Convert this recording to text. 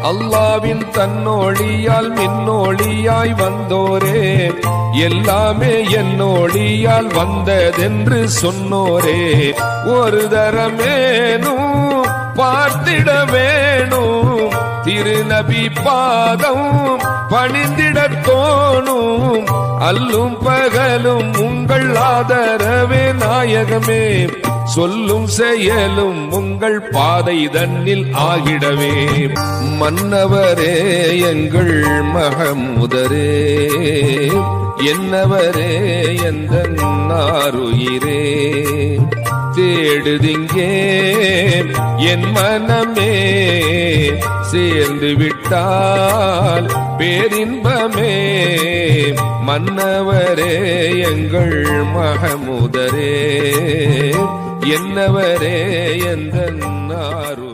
அல்லாவின் தன்னொழியால் மின்னொழியாய் வந்தோரே, எல்லாமே என்னொழியால் வந்ததென்று சொன்னோரே, ஒரு தரமேனும் பார்த்திட வேணும், திருநபி பாதம் பணிந்திடத் தோணும், அல்லும் பகலும் உங்கள் ஆதரவே நாயகமே, சொல்லும் செயலும் உங்கள் பாதை தன்னில் ஆகிடவே. மன்னவரே எங்கள் மகமுதரே, என்னவரே எந்த நாருயிரே, தேடுதிங்கே என் மனமே, சேர்ந்து விட்டால் பேரின்பமே, மன்னவரே எங்கள் மகமுதரே, என்னவரே எந்த நாரு